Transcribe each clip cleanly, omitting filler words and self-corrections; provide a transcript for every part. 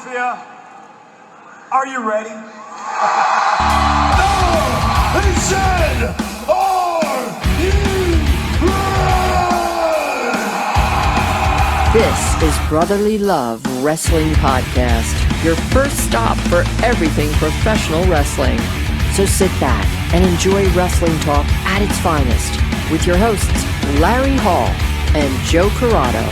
Mafia, are you ready? He said, are you ready? This is Brotherly Love Wrestling Podcast, your first stop for everything professional wrestling. So sit back and enjoy wrestling talk at its finest with your hosts, Larry Hall and Joe Corrado.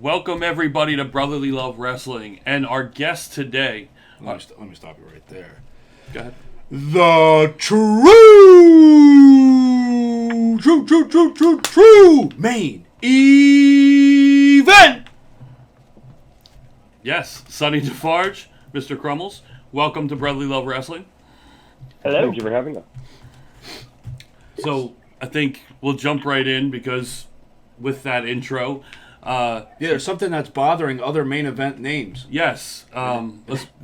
Welcome everybody to Brotherly Love Wrestling, and our guest today. Let me stop you right there. Go ahead. The true main event. Yes, Sonny Defarge, Mr. Crummels. Welcome to Brotherly Love Wrestling. Hello. Thank you for having us. So I think we'll jump right in because with that intro. There's something that's bothering other main event names. Yes,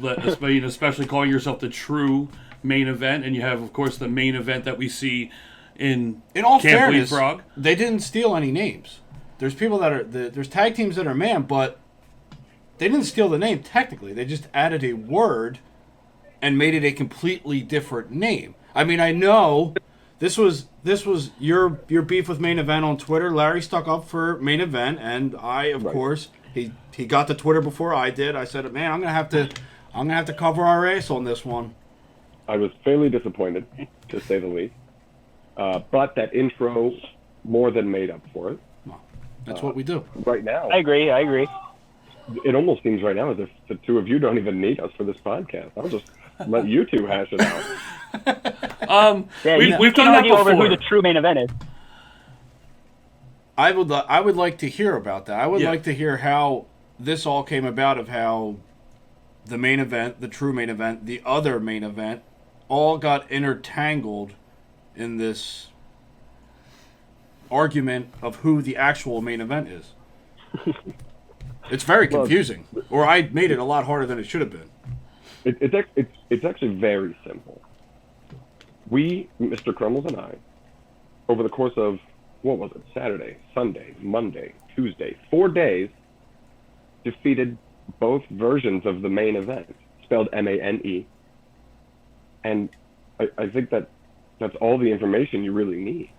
especially calling yourself the true main event, and you have, of course, the main event that we see in all Camp fairness, Leapfrog. They didn't steal any names. There's people that are there's tag teams that are man, but they didn't steal the name technically. They just added a word and made it a completely different name. I mean, I know this was your beef with main event on Twitter. Larry stuck up for main event, and I, of course, he got to Twitter before I did. I said, man, I'm gonna have to cover our ass on this one. I was fairly disappointed, to say the least. But that intro more than made up for it. Well, that's what we do. Right now. I agree. It almost seems right now as if the two of you don't even need us for this podcast. I'll just let you two hash it out. We've done that before. Over who the true main event is. I would like to hear about that. I would like to hear how this all came about, of how the main event, the true main event, the other main event, all got intertangled in this argument of who the actual main event is. It's very confusing, or I made it a lot harder than it should have been. It's actually very simple. We, Mr. Crummels and I, over the course of, what was it, Saturday, Sunday, Monday, Tuesday, 4 days, defeated both versions of the main event, spelled M-A-N-E. And I think that's all the information you really need.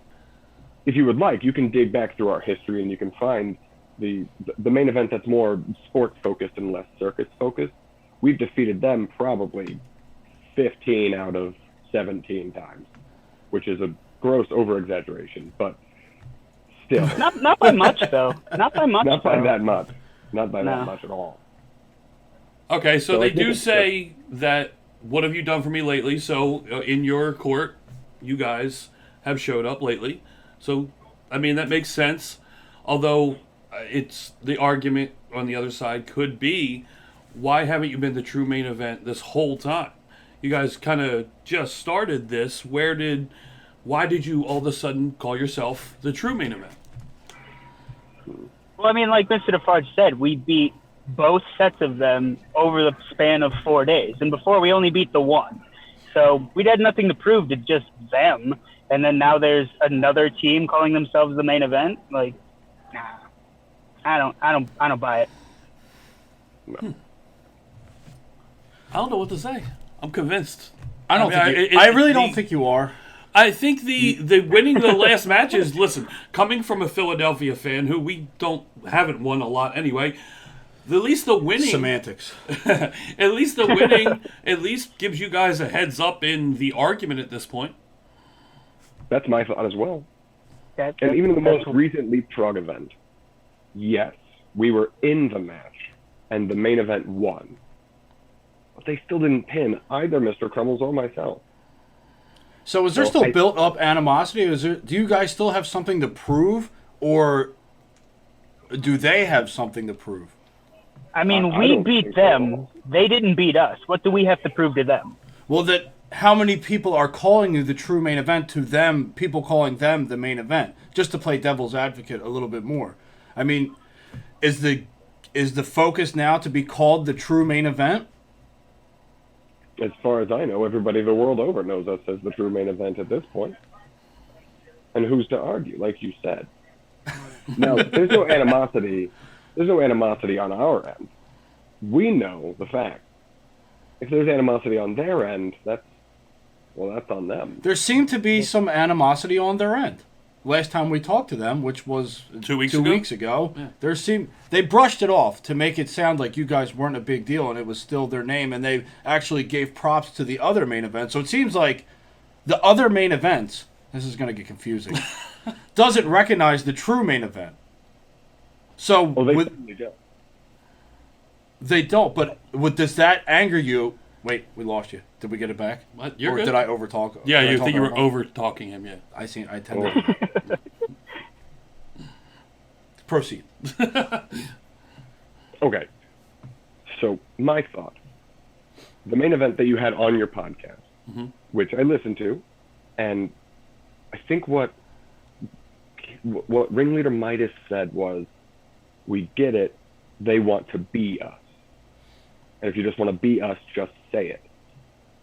If you would like, you can dig back through our history and you can find the main event that's more sports-focused and less circus-focused. We've defeated them probably 15 out of 17 times, which is a gross over-exaggeration, but still. Not by much, though. Not by much. Not by that much. Not by that much at all. Okay, so they do say that, what have you done for me lately? So in your court, you guys have showed up lately. So, I mean, that makes sense. Although it's the argument on the other side could be, why haven't you been the true main event this whole time? You guys kind of just started this. Why did you all of a sudden call yourself the true main event? Well, I mean, like Mr. Defarge said, we beat both sets of them over the span of 4 days. And before, we only beat the one. So we had nothing to prove to just them. And then now there's another team calling themselves the main event. Like, nah, I don't buy it. No. I don't know what to say. I'm convinced. I really don't think you are. I think the winning the last matches, listen, coming from a Philadelphia fan who we haven't won a lot anyway, at least the winning semantics. At least the winning at least gives you guys a heads up in the argument at this point. That's my thought as well. And even in the most recent Leapfrog event, yes, we were in the match and the main event won. But they still didn't pin either Mr. Crummels or myself. So is there still built-up animosity? Do you guys still have something to prove, or do they have something to prove? I mean, we beat them. They didn't beat us. What do we have to prove to them? Well, how many people are calling you the true main event to them, people calling them the main event, just to play devil's advocate a little bit more? I mean, is the focus now to be called the true main event? As far as I know, everybody the world over knows us as the true main event at this point. And who's to argue, like you said? Now, there's no animosity. There's no animosity on our end. We know the fact. If there's animosity on their end, that's on them. There seemed to be some animosity on their end. Last time we talked to them, which was 2 weeks two ago? weeks ago, they brushed it off to make it sound like you guys weren't a big deal and it was still their name, and they actually gave props to the other main event. So it seems like the other main events, this is going to get confusing, doesn't recognize the true main event. So They certainly do. they don't, but does that anger you? Wait, we lost you. Did we get it back? What? You're or good. did I overtalk? Yeah, did I you talk think you were over? over talking him, yeah. I tend to. Proceed. Okay. So, my thought. The main event that you had on your podcast, which I listened to, and I think what Ringleader Midas said was, we get it, they want to be us. And if you just want to be us, just say it.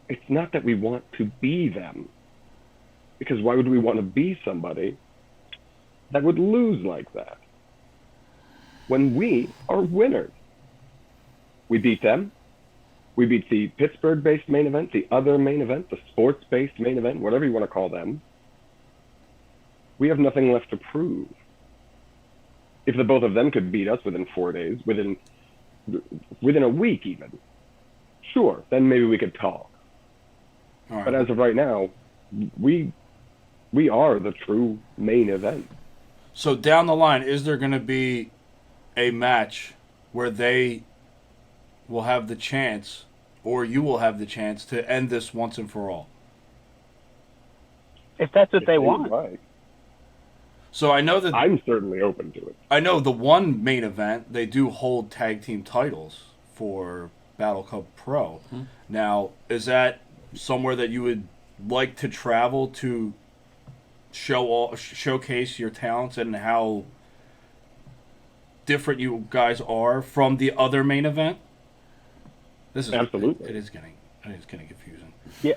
It's not that we want to be them. Because why would we want to be somebody that would lose like that? When we are winners. We beat them. We beat the Pittsburgh-based main event, the other main event, the sports-based main event, whatever you want to call them. We have nothing left to prove. If the both of them could beat us within 4 days, within a week even, sure, then maybe we could talk. All right. But as of right now, we are the true main event. So down the line, is there going to be a match where they will have the chance, or you will have the chance, to end this once and for all? If that's what If they would want. like. So I know that I'm certainly open to it. I know the one main event, they do hold tag team titles for Battle Cup Pro. Now, is that somewhere that you would like to travel to showcase your talents and how different you guys are from the other main event? This is Absolutely. It is getting confusing. Yeah,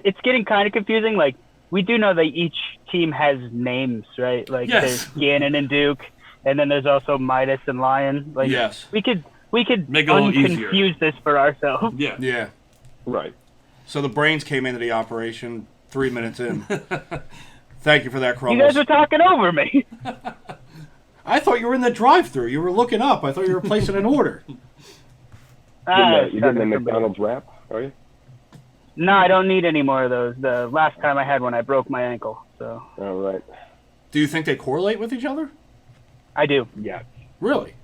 it's getting kind of confusing. Like, we do know that each team has names, right? Like, Yes. there's Gannon and Duke, and then there's also Midas and Lion. Like, Yes. we could Make it a little easier. unconfuse this for ourselves. Yeah. Yeah. Right. So the brains came into the operation 3 minutes in. Thank you for that, You Crummels. guys are talking over me. I thought you were in the drive-thru. You were looking up. I thought you were placing an order. You getting a McDonald's wrap, are you? No, I don't need any more of those. The last time I had one, I broke my ankle. So All right. Do you think they correlate with each other? I do. Yes. Really?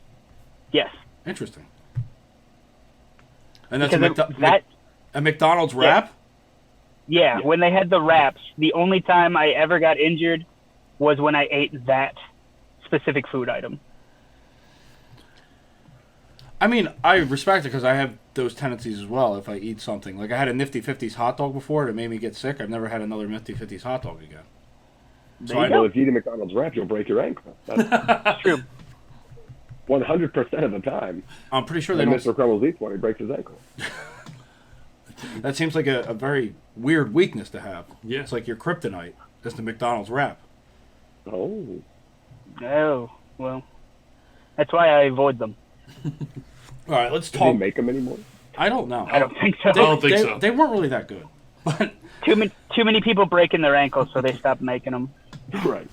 Yes. Interesting. And that's Because that a McDonald's wrap? Yeah, when they had the wraps, the only time I ever got injured was when I ate that specific food item. I mean, I respect it because I have those tendencies as well if I eat something. Like, I had a Nifty 50s hot dog before and it made me get sick. I've never had another Nifty 50s hot dog again. So I you know. Well, if you eat a McDonald's wrap, you'll break your ankle. That's True. 100% of the time. I'm pretty sure they When don't. Mr. Crummels eats one, he breaks his ankle. That seems like a very weird weakness to have. Yeah. It's like your kryptonite. That's the McDonald's wrap. Oh. Oh, well, that's why I avoid them. All right, let's Do they talk. make them anymore? I don't know. I don't think so. I don't think so. They weren't really that good. But Too many people breaking their ankles, so they stopped making them. Right.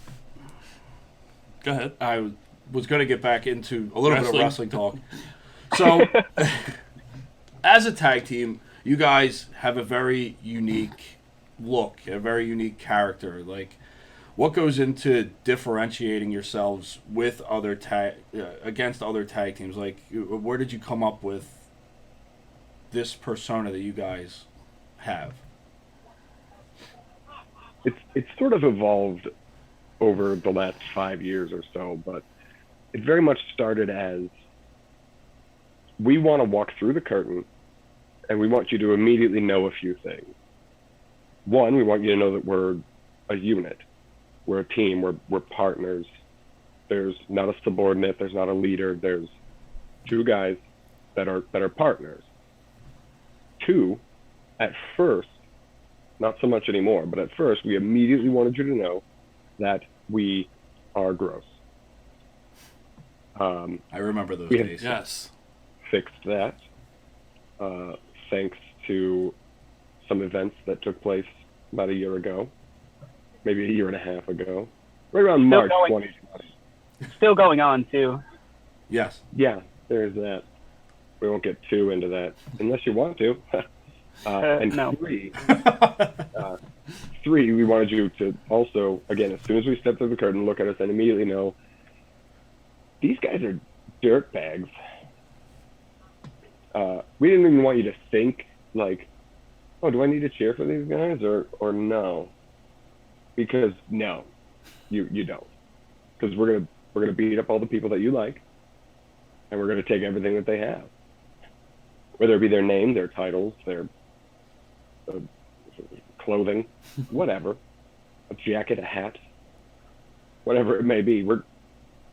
Go ahead. I was going to get back into a little bit of Wrestling. wrestling talk. So, as a tag team, you guys have a very unique look, a very unique character. Like, what goes into differentiating yourselves with other against other tag teams? Like, where did you come up with this persona that you guys have? It's sort of evolved over the last 5 years or so, but it very much started as we want to walk through the curtain and we want you to immediately know a few things. One, we want you to know that we're a unit. We're a team. We're partners. There's not a subordinate. There's not a leader. There's two guys that are partners. Two, at first, not so much anymore, but at first we immediately wanted you to know that we are gross. I remember those we days. Yes. Fixed that, thanks to some events that took place about a year ago, maybe a year and a half ago, right around March 2020. Still going on, too. Yes. Yeah, there's that. We won't get too into that, unless you want to. And no. three, we wanted you to also, again, as soon as we step through the curtain, look at us and immediately know these guys are dirtbags. We didn't even want you to think like, oh, do I need to cheer for these guys or no? Because no, you don't. Because we're gonna beat up all the people that you like, and we're gonna take everything that they have, whether it be their name, their titles, their clothing, whatever, a jacket, a hat, whatever it may be. We're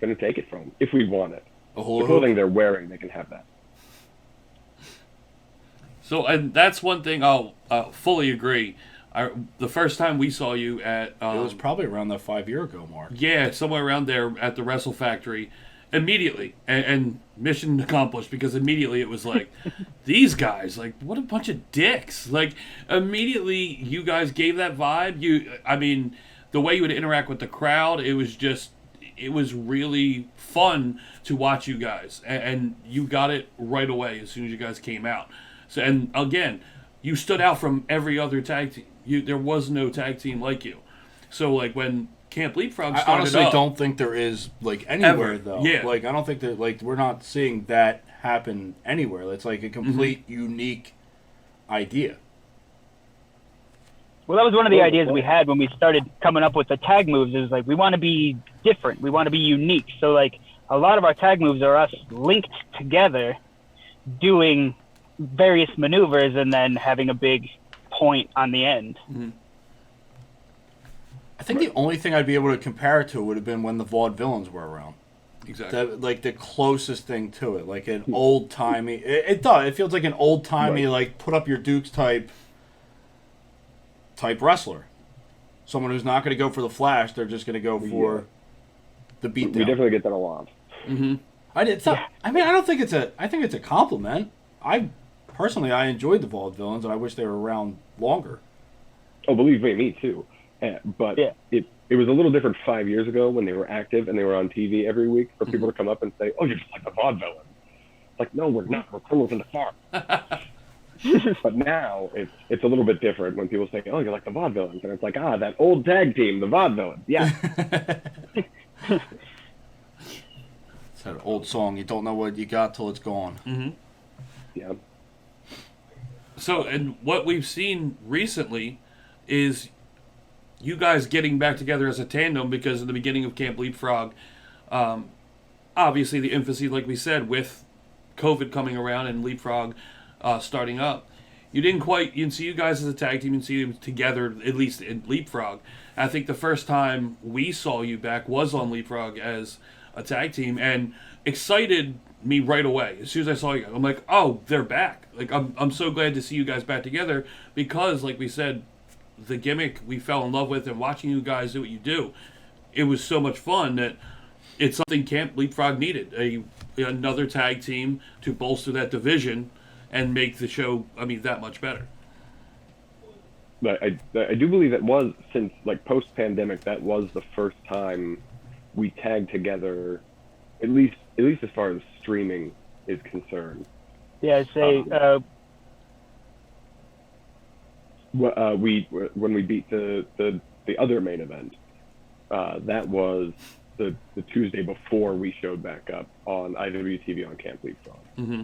going to take it from them if we want it. The clothing they're wearing, they can have that. So, and that's one thing I'll fully agree. The first time we saw you at... it was probably around that 5 year ago mark. Yeah, somewhere around there at the Wrestle Factory. Immediately, and mission accomplished, because immediately it was like, these guys, like, what a bunch of dicks. Like, immediately you guys gave that vibe. I mean, the way you would interact with the crowd, it was really fun to watch you guys. And you got it right away as soon as you guys came out. So, and again, you stood out from every other tag team. There was no tag team like you. So, like, when Camp Leapfrog started I honestly up, don't think there is, like, anywhere, ever. though. Yeah. Like, I don't think that, like, we're not seeing that happen anywhere. It's, like, a complete, unique idea. Well, that was one of the ideas we had when we started coming up with the tag moves. It was like, we want to be different. We want to be unique. So, like, a lot of our tag moves are us linked together doing various maneuvers and then having a big point on the end. Mm-hmm. I think the only thing I'd be able to compare it to would have been when the Vaudevillains were around. Exactly. That, like, the closest thing to it. Like, an old-timey... It does. It feels like an old-timey, like, put up your dukes type wrestler. Someone who's not going to go for the flash. They're just going to go for the beatdown. We definitely get that a lot. Mm-hmm. I don't think it's a... I think it's a compliment. Personally, I enjoyed the Vaudevillains, and I wish they were around longer. Oh, believe me too. But it was a little different 5 years ago when they were active and they were on TV every week for people to come up and say, oh, you're just like the Vaudevillains. Like, no, we're not. We're Crummels in the Farm. But now it's a little bit different when people say, oh, you're like the Vaudevillains. And it's like, that old tag team, the Vaudevillains. Yeah. It's that old song, you don't know what you got till it's gone. Mm-hmm. Yeah. So, and what we've seen recently is you guys getting back together as a tandem, because in the beginning of Camp Leapfrog, obviously the infancy, like we said, with COVID coming around and Leapfrog starting up, you didn't see you guys as a tag team, you didn't see them together, at least in Leapfrog. I think the first time we saw you back was on Leapfrog as a tag team, and excited me right away. As soon as I saw you, I'm like, oh, they're back. Like, I'm so glad to see you guys back together, because, like we said, the gimmick we fell in love with, and watching you guys do what you do, it was so much fun that it's something Camp Leapfrog needed. Another tag team to bolster that division and make the show, that much better. But I do believe it was, since, like, post-pandemic, that was the first time we tagged together, at least as far as streaming is concerned. Yeah, I'd say... when we beat the other main event, that was the Tuesday before we showed back up on IWTV on Camp Leapfrog. Mm-hmm.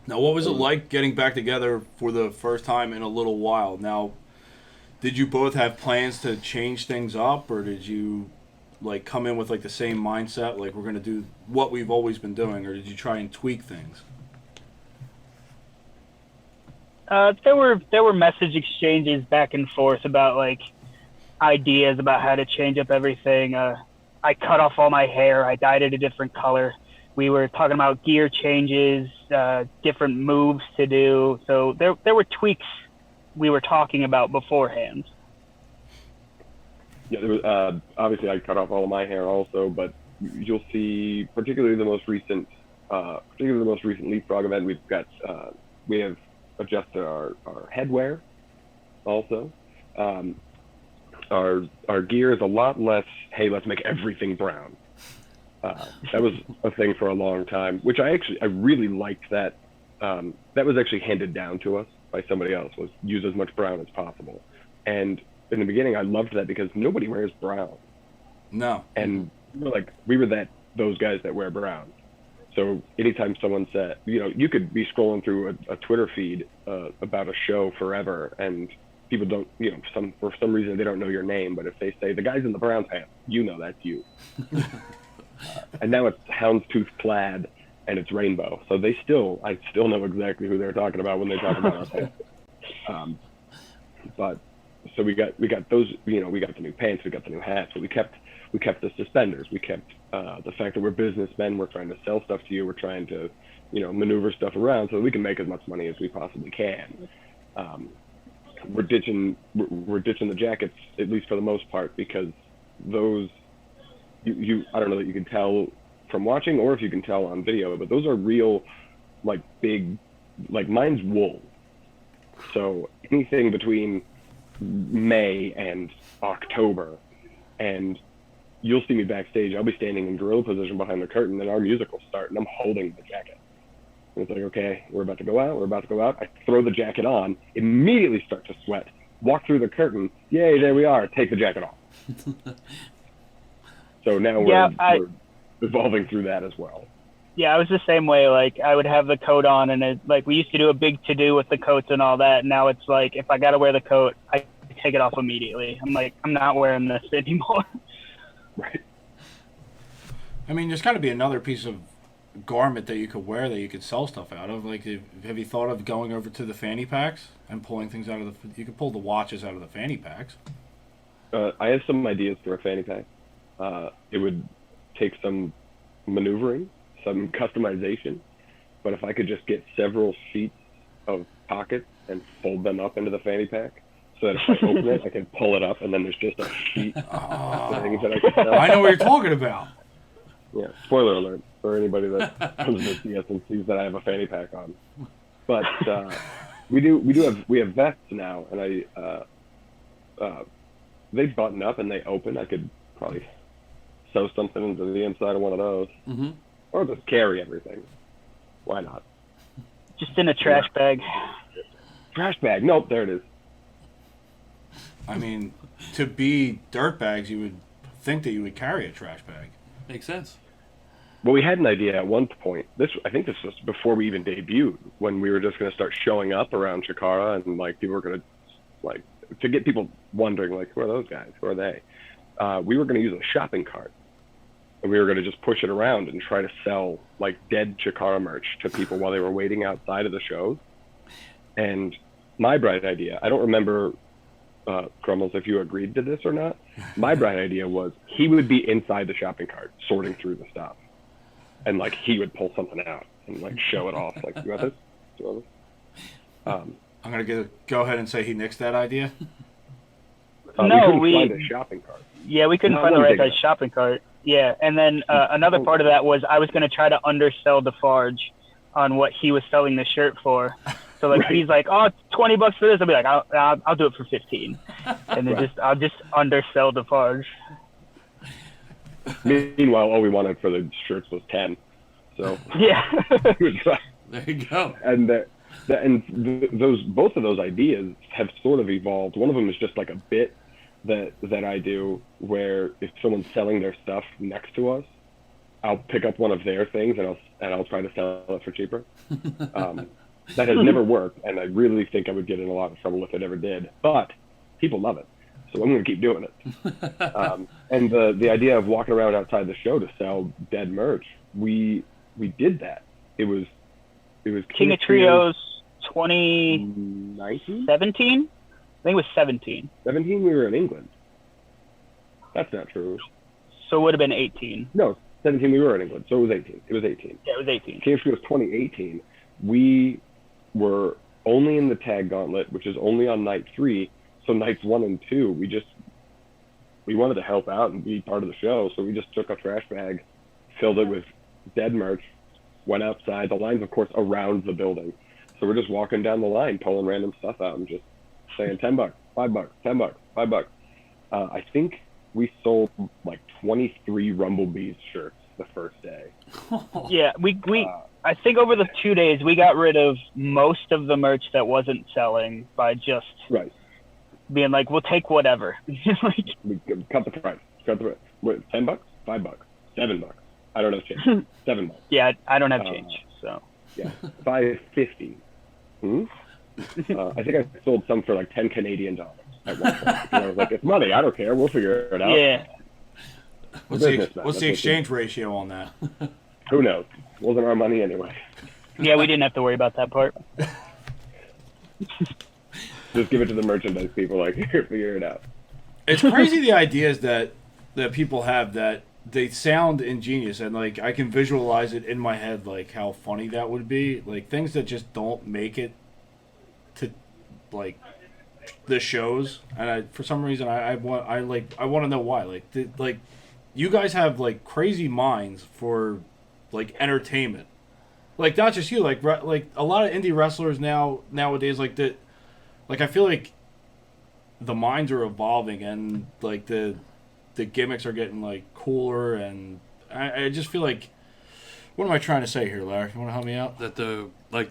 Now, what was it like getting back together for the first time in a little while? Now, did you both have plans to change things up, or did you, like, come in with, like, the same mindset, like, we're going to do what we've always been doing, or did you try and tweak things? There were message exchanges back and forth about, like, ideas about how to change up everything. I cut off all my hair. I dyed it a different color. We were talking about gear changes, different moves to do. So there were tweaks we were talking about beforehand. Yeah, there was, obviously I cut off all of my hair also, but you'll see particularly the most recent Leapfrog event. We have adjusted our headwear also. Our gear is a lot less, hey, let's make everything brown. That was a thing for a long time, which I really liked that. That was actually handed down to us by somebody else, was use as much brown as possible. And in the beginning, I loved that because nobody wears brown. No. And we were those guys that wear brown. So anytime someone said, you could be scrolling through a Twitter feed about a show forever, and people don't, for some reason they don't know your name, but if they say the guys in the brown pants, that's you. And now it's houndstooth plaid and it's rainbow. So I still know exactly who they're talking about when they talk about our pants. But so we got those, we got the new pants, we got the new hats, but we kept the suspenders, we kept the fact that we're businessmen, we're trying to sell stuff to you, we're trying to, maneuver stuff around so that we can make as much money as we possibly can. We're ditching the jackets, at least for the most part, because those, I don't know that you can tell from watching or if you can tell on video, but those are real, big, mine's wool. So anything between May and October, and you'll see me backstage, I'll be standing in gorilla position behind the curtain, and our music will start, and I'm holding the jacket. And it's like, okay, we're about to go out. I throw the jacket on, immediately start to sweat, walk through the curtain, yay, there we are, take the jacket off. So now we're evolving through that as well. Yeah, I was the same way. I would have the coat on, and we used to do a big to-do with the coats and all that. And now it's if I got to wear the coat, I take it off immediately. I'm not wearing this anymore. Right. I mean, there's got to be another piece of garment that you could wear that you could sell stuff out of. Have you thought of going over to the fanny packs and pulling things out of you could pull the watches out of the fanny packs? I have some ideas for a fanny pack. It would take some maneuvering, some customization, but if I could just get several sheets of pockets and fold them up into the fanny pack, so that if I open it, I can pull it up, and then there's just a sheet of things that I can sell. I know what you're talking about. Yeah, spoiler alert for anybody that comes to see us and sees that I have a fanny pack on. But we have vests now, and they button up and they open. I could probably sew something into the inside of one of those, or just carry everything. Why not? Just in a trash bag. Trash bag. Nope, there it is. I mean, to be dirtbags, you would think that you would carry a trash bag. Makes sense. Well, we had an idea at one point. I think this was before we even debuted, when we were just going to start showing up around Chikara, and people were going to to get people wondering who are those guys? Who are they? We were going to use a shopping cart, and we were going to just push it around and try to sell dead Chikara merch to people while they were waiting outside of the shows. And my bright idea, I don't remember, Crummels, if you agreed to this or not. My bright idea was he would be inside the shopping cart sorting through the stuff, and he would pull something out and show it off. You want this? Do you want this? I'm gonna go ahead and say he nixed that idea. No, we couldn't find a shopping cart. Yeah, we couldn't find the right size shopping cart. Yeah, and then another part of that was I was going to try to undersell Defarge on what he was selling the shirt for. So right. He's like, "Oh, it's $20 for this." I'll be like, "I'll do it for 15," and then right. I'll just undersell Defarge. Meanwhile, all we wanted for the shirts was 10. So yeah, there you go. And both of those ideas have sort of evolved. One of them is just a bit that I do, where if someone's selling their stuff next to us, I'll pick up one of their things and I'll try to sell it for cheaper. That has never worked, and I really think I would get in a lot of trouble if it ever did. But people love it, so I'm going to keep doing it. And the idea of walking around outside the show to sell dead merch, we did that. It was King of Trios 2017. I think it was 17. 17, we were in England. That's not true. So it would have been 18. No, 17, we were in England, so it was 18. It was 18. Yeah, it was 18. King of Trios 2018, we were only in the tag gauntlet, which is only on night 3. So nights 1 and 2, we wanted to help out and be part of the show. So we just took a trash bag, filled it with dead merch, went outside. The line's, of course, around the building. So we're just walking down the line, pulling random stuff out and just saying $10, $5, $10, $5. I think we sold like 23 Rumblebees shirts the first day. Yeah, I think over the 2 days we got rid of most of the merch that wasn't selling by just Right. being like, we'll take whatever. Like, We cut the price. What, $10, $5, $7. I don't have change. $7. yeah, I don't have change, so. Yeah, $5.50. I think I sold some for like 10 Canadian dollars at one point. And I was like, it's money. I don't care. We'll figure it out. Yeah. What's the exchange ratio on that? Who knows? Wasn't our money anyway. Yeah, we didn't have to worry about that part. Just give it to the merchandise people. Like, here, figure it out. It's crazy the ideas that people have that they sound ingenious, and like I can visualize it in my head, like how funny that would be. Like things that just don't make it to like the shows, and for some reason I want to know why. Like you guys have like crazy minds for like entertainment. Like not just you, like a lot of indie wrestlers nowadays, like that. Like I feel like the minds are evolving, and like the gimmicks are getting like cooler, and I just feel like, what am I trying to say here, Larry? You want to help me out? That the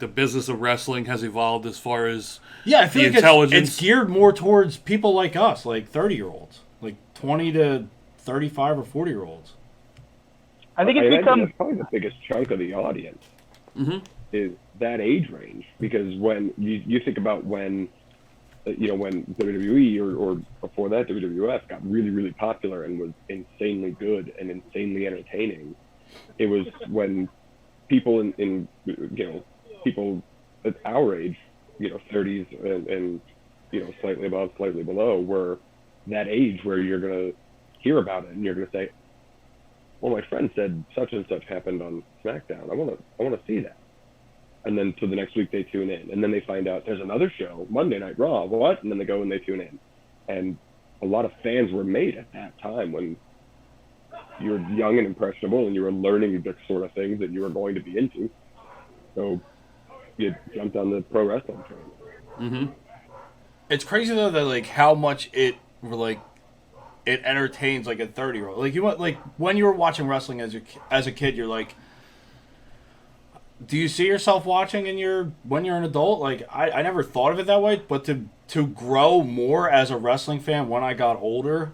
business of wrestling has evolved as far as I feel the like intelligence. It's geared more towards people like us, like 30-year-olds, like 20 to 35 or 40-year-olds. I think I it's imagine become... that's probably the biggest chunk of the audience is that age range, because when you think about when WWE or before that WWF got really, really popular and was insanely good and insanely entertaining, it was when people in people at our age, 30s and slightly above, slightly below, were that age where you're gonna hear about it and you're gonna say, well, my friend said such and such happened on SmackDown. I wanna see that. And then so the next week they tune in, and then they find out there's another show, Monday Night Raw. What? And then they go and they tune in. And a lot of fans were made at that time when you were young and impressionable and you were learning the sort of things that you were going to be into. So you jumped on the pro wrestling train. It's crazy though that like how much it entertains like a 30-year-old. Like like when you were watching wrestling as a kid, you're like, do you see yourself watching when you're an adult? Like I never thought of it that way, but to grow more as a wrestling fan when I got older,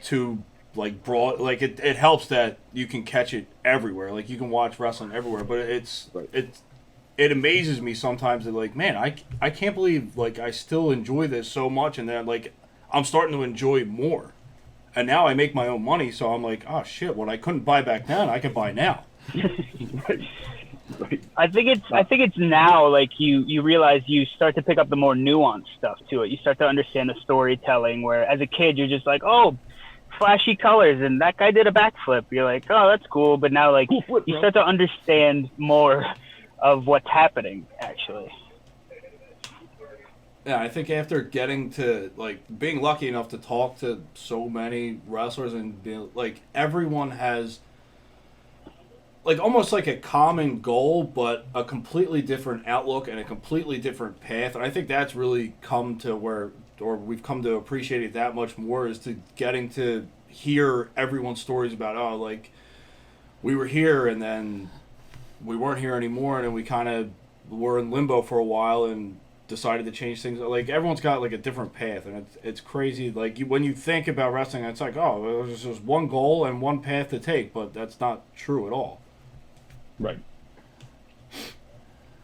to like it helps that you can catch it everywhere. Like you can watch wrestling everywhere, but it amazes me sometimes that like, man, I can't believe like I still enjoy this so much, and then like I'm starting to enjoy more. And now I make my own money, so I'm like, oh shit, what I couldn't buy back then, I can buy now. Right. I think it's now, like you realize you start to pick up the more nuanced stuff to it. You start to understand the storytelling, where as a kid you're just like, oh, flashy colors and that guy did a backflip. You're like, oh, that's cool. But now like you start to understand more of what's happening actually. Yeah, I think after getting to like being lucky enough to talk to so many wrestlers and be, like everyone has like almost like a common goal, but a completely different outlook and a completely different path. And I think that's really come to we've come to appreciate it that much more, is to getting to hear everyone's stories about, oh, like we were here and then we weren't here anymore, and then we kind of were in limbo for a while and decided to change things. Like everyone's got like a different path, and it's crazy. Like when you think about wrestling, it's like, oh, there's just one goal and one path to take, but that's not true at all. Right.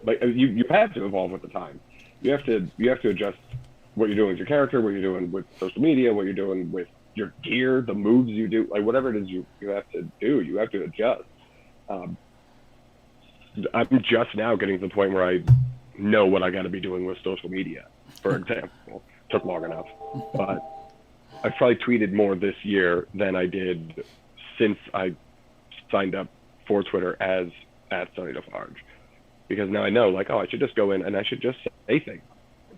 Like you have to evolve with the time. You have to adjust what you're doing with your character, what you're doing with social media, what you're doing with your gear, the moves you do, like whatever it is you have to do. You have to adjust. I'm just now getting to the point where I know what I got to be doing with social media, for example. Took long enough, but I've probably tweeted more this year than I did since I signed up for Twitter as @Sonny Defarge, because now I know, like, oh, I should just go in and I should just say things.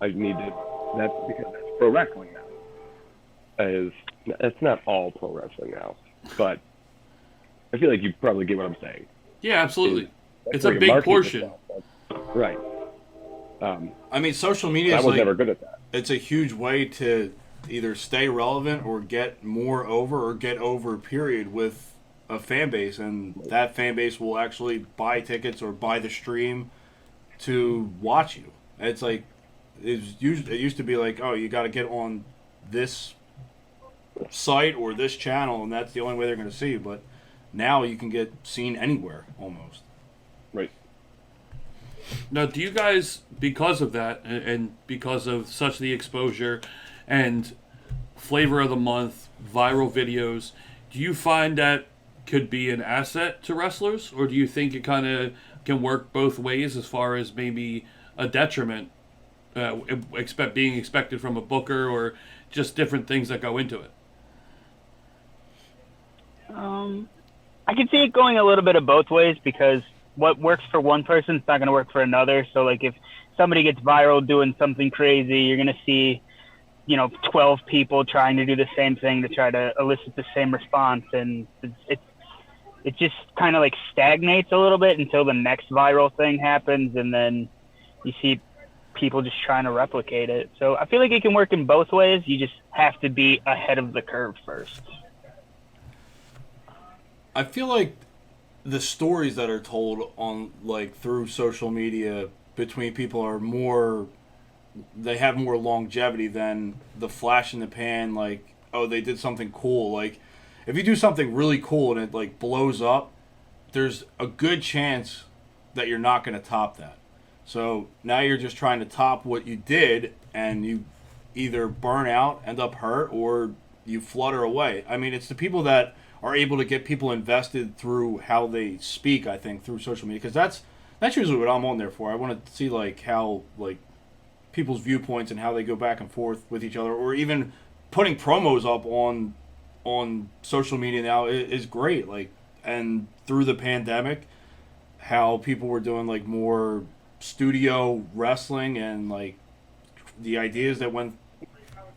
I need to. That's because that's pro wrestling now. It's not all pro wrestling now, but I feel like you probably get what I'm saying. Yeah, absolutely. That's It's a where your big marketing portion. is. Right. I mean, social media I is was like, never good at that. it's a huge way to either stay relevant or get more over or get over, period, with a fan base. And that fan base will actually buy tickets or buy the stream to watch you. It's like, it used to be like, oh, you got to get on this site or this channel, and that's the only way they're going to see you. But now you can get seen anywhere, almost. Right. Now, do you guys, because of that, and because of such the exposure and flavor of the month, viral videos, do you find that could be an asset to wrestlers, or do you think it kind of can work both ways as far as maybe a detriment, being expected from a booker, or just different things that go into it? I can see it going a little bit of both ways, because what works for one person is not going to work for another. So, like, if somebody gets viral doing something crazy, you're going to see, 12 people trying to do the same thing to try to elicit the same response. And it just kind of, like, stagnates a little bit until the next viral thing happens, and then you see people just trying to replicate it. So I feel like it can work in both ways. You just have to be ahead of the curve first. I feel like the stories that are told on, like, through social media between people are more, they have more longevity than the flash in the pan, like, oh, they did something cool. Like, if you do something really cool and it, like, blows up, there's a good chance that you're not going to top that. So now you're just trying to top what you did, and you either burn out, end up hurt, or you flutter away. I mean, it's the people that are able to get people invested through how they speak, I think, through social media, because that's usually what I'm on there for. I want to see, like, how, like, people's viewpoints and how they go back and forth with each other, or even putting promos up on social media now is great. Like, and through the pandemic, how people were doing, like, more studio wrestling, and, like, the ideas that went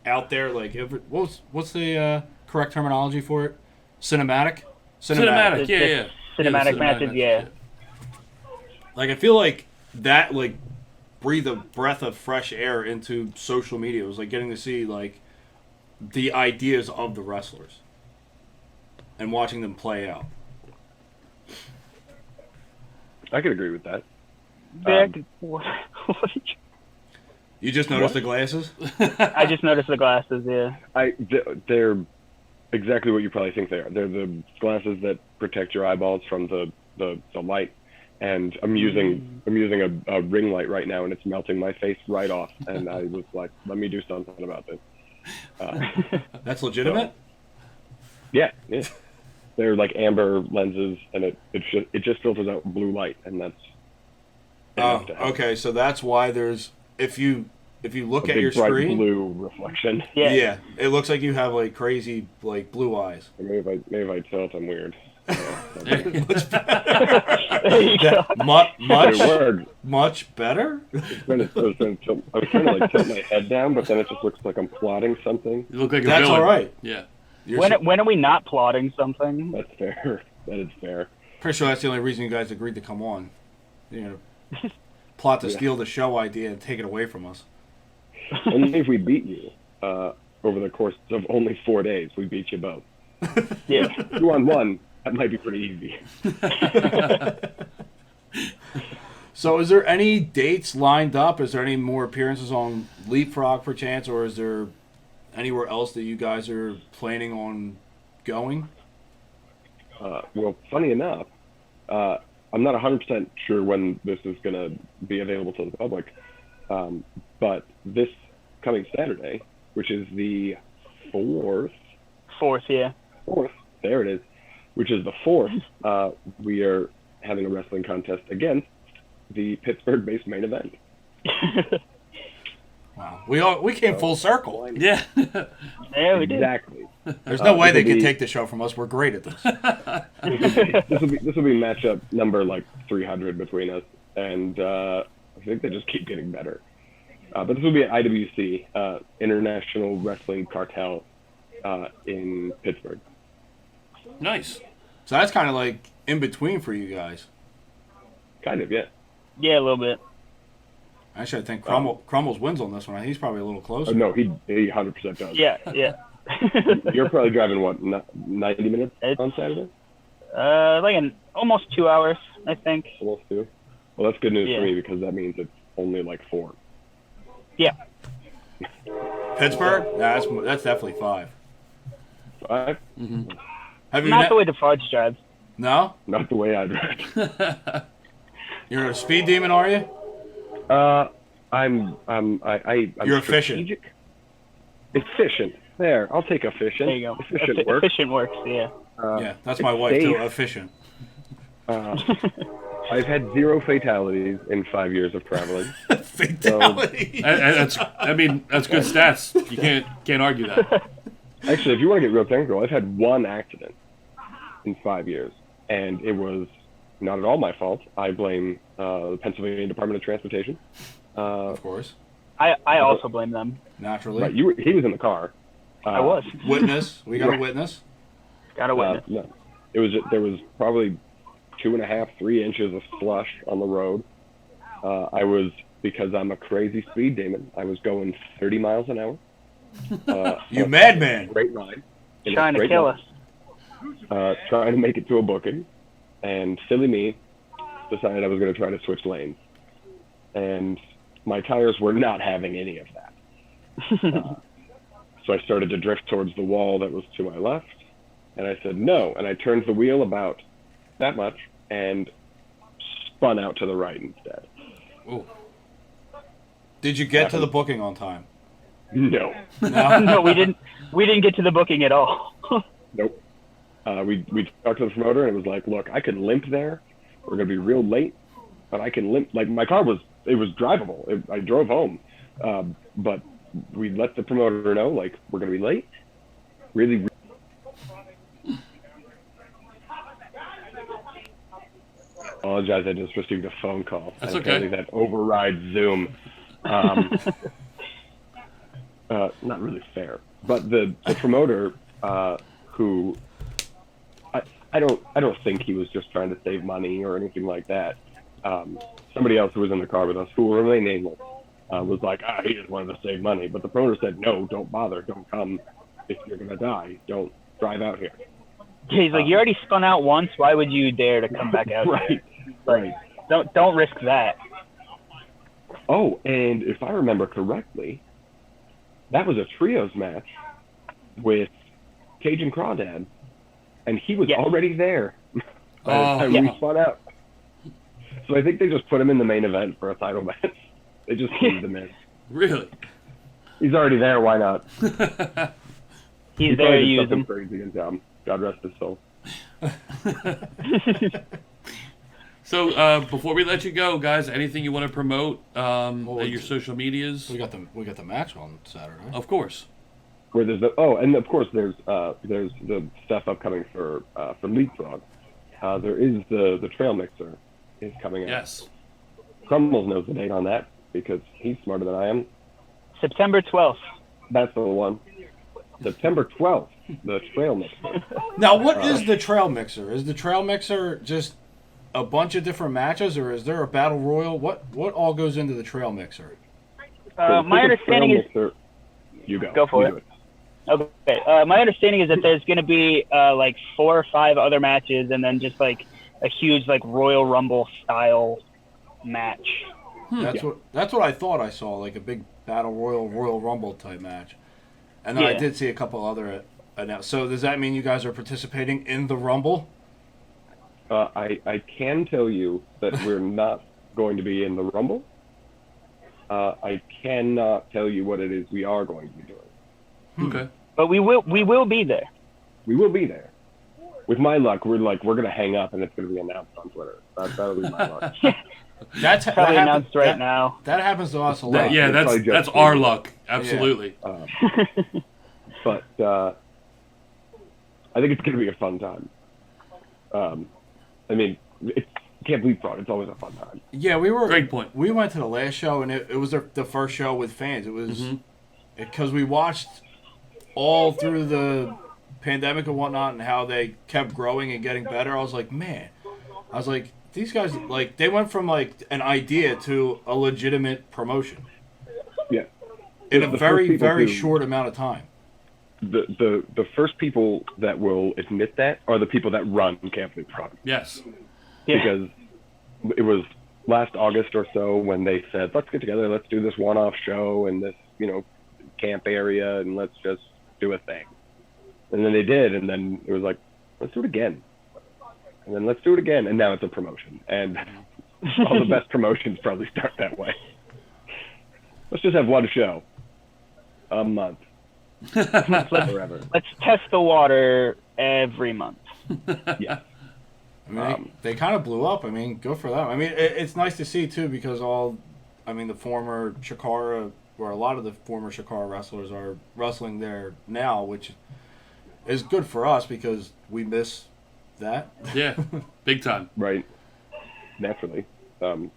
out there, like, what's the correct terminology for it? Cinematic, yeah. Cinematic matches, yeah. Like, I feel like that, like, breathed a breath of fresh air into social media. It was like getting to see, like, the ideas of the wrestlers and watching them play out. I could agree with that. You just noticed the glasses? I just noticed the glasses, yeah. They're exactly what you probably think they are. They're the glasses that protect your eyeballs from the light. And I'm using a ring light right now, and it's melting my face right off. And I was like, let me do something about this. That's legitimate? Yeah. They're like amber lenses, and it just filters out blue light, and that's enough to help. Okay, so that's why there's, if you look A at your big bright screen, blue reflection. Yeah. it looks like you have, like, crazy, like, blue eyes. Or maybe if I tilt, I'm weird. There you go. Much better? I was trying to like tilt my head down, but then it just looks like I'm plotting something. You look like a That's villain. all right. Yeah. When are we not plotting something? That's fair. That is fair. Pretty sure that's the only reason you guys agreed to come on. Plot to steal the show idea and take it away from us. Only if we beat you over the course of only 4 days, we beat you both. Yeah. 2-on-1, that might be pretty easy. So is there any dates lined up? Is there any more appearances on Leapfrog, perchance, or is there anywhere else that you guys are planning on going? Well, funny enough, I'm not 100% sure when this is going to be available to the public, but this coming Saturday, which is the 4th. 4th, yeah. 4th, there it is, which is the 4th, we are having a wrestling contest against the Pittsburgh-based main event. Wow, we came full circle. Yeah. Yeah, we did. Exactly. There's no way they can take the show from us. We're great at this. This will be matchup number like 300 between us, and I think they just keep getting better. But this will be at IWC, International Wrestling Cartel, in Pittsburgh. Nice. So that's kind of like in between for you guys. Kind of, yeah. Yeah, a little bit. Actually, I think Crummels wins on this one. He's probably a little closer. Oh, no, he 100% does. Yeah, yeah. You're probably driving, what, 90 minutes on Saturday? Like almost 2 hours, I think. Almost 2? Well, that's good news Yeah. for me because that means it's only like 4. Yeah. Pittsburgh? Nah, that's definitely 5. 5? Have you Not the way Defarge drives. No? Not the way I drive. You're a speed demon, are you? I'm You're efficient. strategic. Efficient. There, I'll take efficient. There you go. Efficient works. Efficient works, yeah. Yeah, that's my wife safe. too. Efficient. I've had 0 fatalities in 5 years of traveling. Fatality. That's good stats. You can't argue that. Actually, if you want to get real technical, I've had 1 accident in 5 years, and it was not at all my fault. I blame the Pennsylvania Department of Transportation. Of course. I also blame them. Naturally. Right, he was in the car. I was. Witness. We got a witness. Got a witness. No, there was probably 2.5, 3 inches of slush on the road. Because I'm a crazy speed demon, I was going 30 miles an hour. You madman. Great line. Trying to kill us. Trying to make it to a booking, and silly me decided I was going to try to switch lanes, and my tires were not having any of that. So I started to drift towards the wall that was to my left, and I said no, and I turned the wheel about that much and spun out to the right instead. Ooh. Did you get to the booking on time? No. No, we didn't get to the booking at all. Nope. We talked to the promoter, and it was like, look, I can limp there. We're going to be real late, but I can limp. Like, my car was drivable. I drove home. But we let the promoter know, like, we're going to be late. Really. Apologize, I just received a phone call. That's okay. okay. That overrides Zoom. Not really fair. But the promoter, who I don't think he was just trying to save money or anything like that. Somebody else who was in the car with us, who will remain nameless, was like, he just wanted to save money. But the promoter said, no, don't bother, don't come. If you're gonna die, don't drive out here. He's like, you already spun out once. Why would you dare to come back out? Right, Like, right. Don't risk that. Oh, and if I remember correctly, that was a trios match with Cajun Crawdad, and he was already there by the time we spun out. So I think they just put him in the main event for a title match. They just teased him in. Really? He's already there. Why not? He's there to use him. Crazy in town. God rest his soul. So before we let you go, guys, anything you want to promote at your social medias? We got the match on Saturday. Of course. Where there's and of course there's the stuff upcoming for Leapfrog. There is the Trail Mixer is coming out. Yes. Crummels knows the date on that because he's smarter than I am. September 12th. That's the one. September 12th, the Trail Mixer. Now, what is the Trail Mixer? Is the Trail Mixer just a bunch of different matches, or is there a battle royal? What all goes into the Trail Mixer? My understanding is... You go. Go for it. Okay. My understanding is that there's going to be like 4 or 5 other matches, and then just like a huge like Royal Rumble style match. That's what I thought I saw, like a big battle Royal Rumble type match. And then I did see a couple other announced. So does that mean you guys are participating in the Rumble? I can tell you that we're not going to be in the Rumble. I cannot tell you what it is we are going to be doing. Okay. But we will be there. We will be there. With my luck, we're going to hang up and it's going to be announced on Twitter. That'll be my luck. That's probably announced right now. That happens to us a lot. That's our luck. Absolutely. Yeah. But I think it's going to be a fun time. I mean, Camp Leapfrog. It's always a fun time. Yeah, we were. Great point. We went to the last show, and it was the first show with fans. It was Mm-hmm. because we watched all through the pandemic and whatnot, and how they kept growing and getting better. I was like, man, these guys, like, they went from like an idea to a legitimate promotion Yeah. in a The very, first people very who- short amount of time. The first people that will admit that are the people that run Camp Leapfrog. Yes. Yeah. Because it was last August or so when they said, let's get together, let's do this one-off show in this, camp area, and let's just do a thing. And then they did, and then it was like, let's do it again. And then let's do it again, and now it's a promotion. And all the best promotions probably start that way. Let's just have one show a month. Forever. Let's test the water every month. Yeah. I mean, they kind of blew up. I mean, good for them. I mean, it's nice to see too, because the former Shikara, or a lot of the former Shikara wrestlers are wrestling there now, which is good for us because we miss that. Yeah. Big time. Right. Naturally.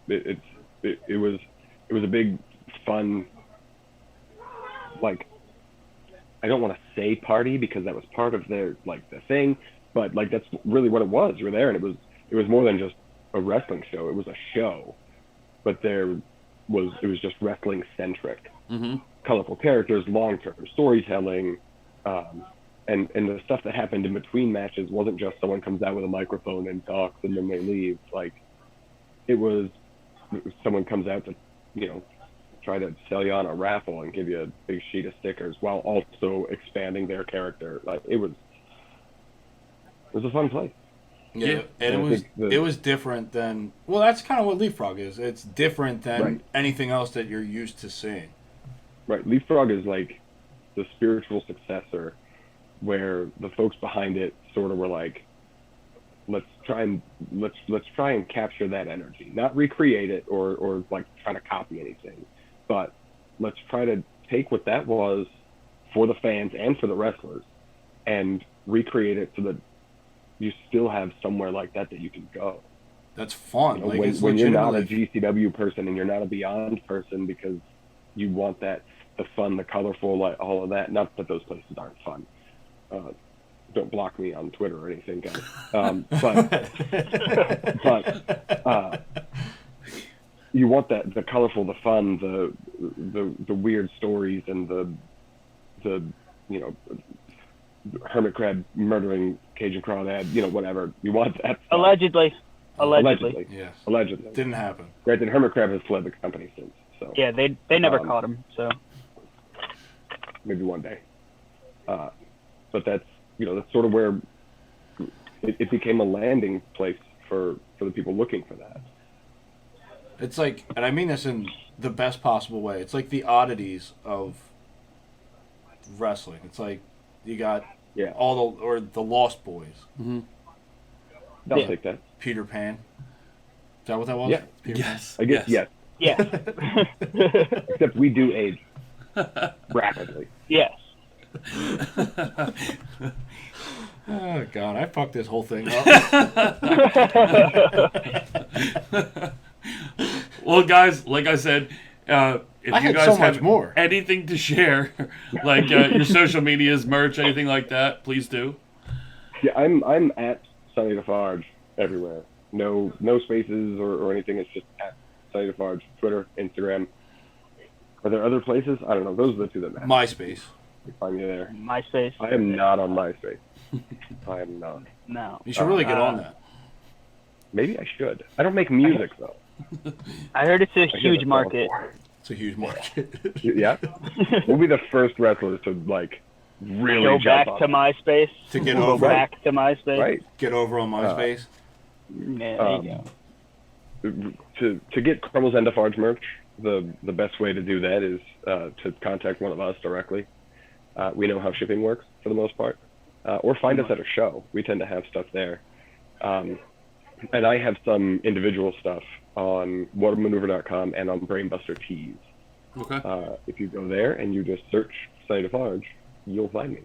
It was a big fun, like, I don't want to say party because that was part of their, like, the thing, but like that's really what it was. You were there, and it was more than just a wrestling show. It was a show, but it was just wrestling centric. Mm-hmm. Colorful characters, long term storytelling, and the stuff that happened in between matches wasn't just someone comes out with a microphone and talks and then they leave. Like, it was someone comes out to try to sell you on a raffle and give you a big sheet of stickers while also expanding their character. Like, it was a fun place. Yeah, And and I think it was different than, well, that's kind of what Leapfrog is. It's different than Right. anything else that you're used to seeing. Right. Leapfrog is like the spiritual successor, where the folks behind it sort of were like, let's try and capture that energy, not recreate it or like try to copy anything, but let's try to take what that was for the fans and for the wrestlers and recreate it so that you still have somewhere like that you can go. That's fun. Like, it's when you're not a legitimately- GCW person and you're not a Beyond person because you want the fun, the colorful, like all of that. Not that those places aren't fun. Don't block me on Twitter or anything, guys. But you want the colorful, the fun, the weird stories, and the hermit crab murdering Cajun crawdad, whatever. You want that stuff. Allegedly. Yes. Allegedly. Didn't happen. Granted, hermit crab has fled the company since, so Yeah, they never caught him. So maybe one day. But that's sort of where it became a landing place for the people looking for that. It's like, and I mean this in the best possible way, it's like the oddities of wrestling. It's like you got Yeah. the Lost Boys, I'll Yeah. take that. Peter Pan. Is that what that was? Yeah. Peter Yes. I guess yes. yes, Except we do age rapidly. yes. Oh God, I fucked this whole thing up. Well, guys, like I said, if I you had guys so much have more. anything to share, like your social medias, merch, anything like that, please do. Yeah, I'm at Sonny Defarge everywhere. No spaces or anything. It's just at Sonny Defarge. Twitter, Instagram. Are there other places? I don't know. Those are the two that matter. MySpace. You find me there. MySpace. I am not on MySpace. I am not. No. You should really get on that. Maybe I should. I don't make music though. I heard it's a I hear huge that's market. all. It's a huge market. Yeah. We'll be the first wrestlers to like really Go jump back on to it. MySpace. To get Go over. back to MySpace. Right. Get over on MySpace. Yeah, there you go. To get Crummels and Defarge merch, the best way to do that is to contact one of us directly. We know how shipping works for the most part, or find us at a show. We tend to have stuff there, and I have some individual stuff on whatamaneuver.com and on Brainbuster Tees. Okay. If you go there and you just search Sonny Defarge, you'll find me.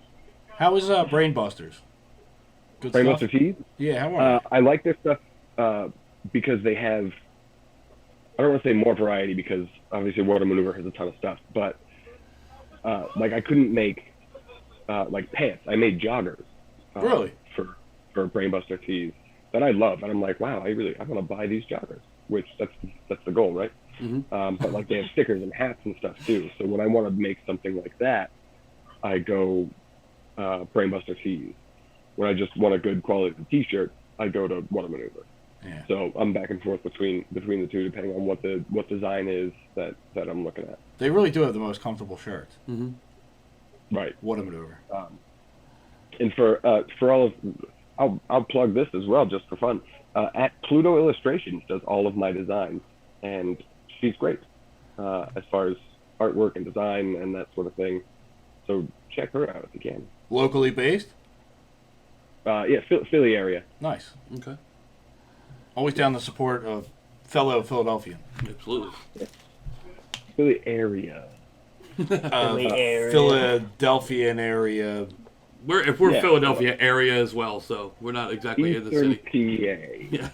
How is Brainbusters? Good Brainbuster stuff. Tees. Yeah, how are I like their stuff because they have, I don't want to say more variety because obviously Water Maneuver has a ton of stuff, but like I couldn't make like pants. I made joggers. Really? For Brainbuster tees that I love, and I'm like, wow, I want to buy these joggers, which that's the goal, right? But like they have stickers and hats and stuff too. So when I want to make something like that, I go Brainbuster tees. When I just want a good quality T-shirt, I go to Water Maneuver. Yeah. So I'm back and forth between the two, depending on what design is that I'm looking at. They really do have the most comfortable shirts. Right. Water Maneuver. And for all of, I'll plug this as well just for fun. At Pluto Illustrations does all of my designs, and she's great as far as artwork and design and that sort of thing. So check her out if you can. Locally based? Yeah, Philly area. Nice. Okay. Always down the support of fellow Philadelphian. Absolutely. Philly area. Philadelphian area. If we're Yeah. Philadelphia area as well, so we're not exactly in the Eastern city. PA.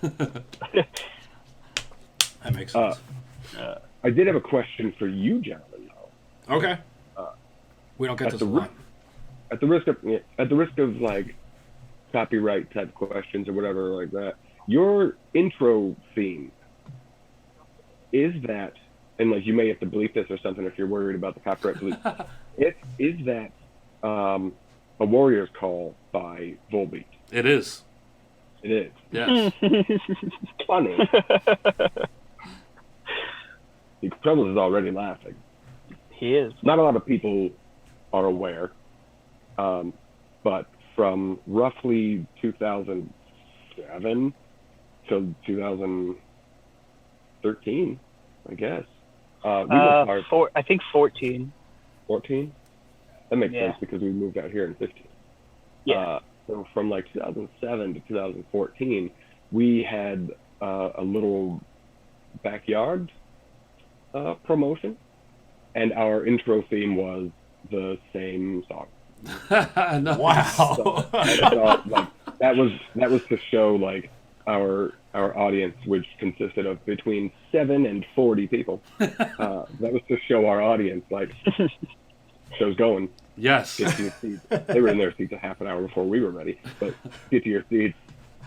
That makes sense. I did have a question for you, gentlemen, though. Okay. We don't get this a lot. At the risk of like copyright type questions or whatever like that, your intro theme, is that, and like you may have to bleep this or something if you're worried about the copyright bleep, is that a Warrior's Call by Volbeat? It is. It is. Yes. Funny. Crummels is already laughing. He is. Not a lot of people are aware, but from roughly 2007 till 2013, I guess. We were part I think 14. 14? That makes Yeah. sense because we moved out here in 15. Yeah. So from like 2007 to 2014, we had a little backyard promotion, and our intro theme was the same song. Nice. Wow. That was to show like our audience, which consisted of between 7 and 40 people. That was to show our audience like show's going. Yes. Get to your seats. They were in their seats a half an hour before we were ready, but get to your seats.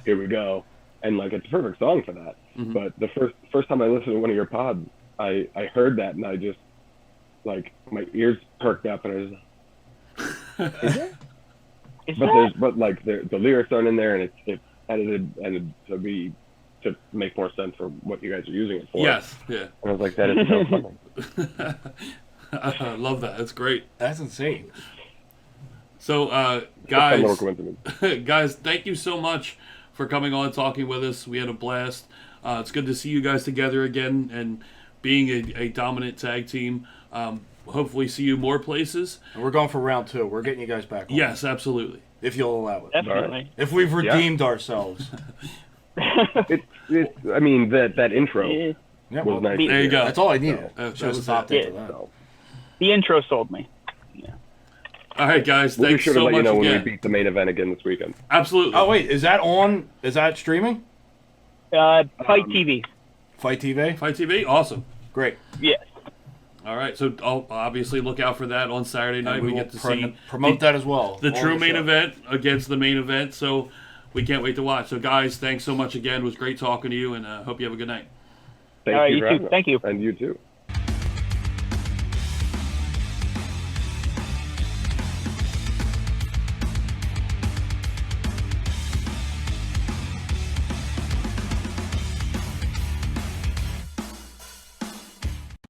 Here we go. And like it's a perfect song for that. But the first time I listened to one of your pods, I heard that and I just like my ears perked up and I was like, but like the lyrics aren't in there and it's edited to make more sense for what you guys are using it for. Yes. Yeah. And I was like, that is so funny. I love that. That's great. That's insane. So, A little guys, coincidence. guys, thank you so much for coming on, talking with us. We had a blast. It's good to see you guys together again and being a dominant tag team. Hopefully see you more places. And we're going for round 2. We're getting you guys back on. Yes, absolutely. If you'll allow it. Definitely. If we've redeemed ourselves. I mean, that intro Yeah. Yeah, was well, nice. There you go. That's all I needed. That Just was stopped it. into that. So, The intro sold me. All right, guys. we'll be Thanks sure to so let much you know when again. we beat the main event again this weekend. Absolutely. Oh, wait. Is that on? Is that streaming? Fight TV. Fight TV? Fight TV. Awesome. Great. Yes. All right. So I'll obviously look out for that on Saturday night. And We will get to see promote that as well. the on true main show. event against the main event. So we can't wait to watch. So guys, thanks so much again. It was great talking to you, and hope you have a good night. Thank All right, you you for too. having us. Thank you. And you too.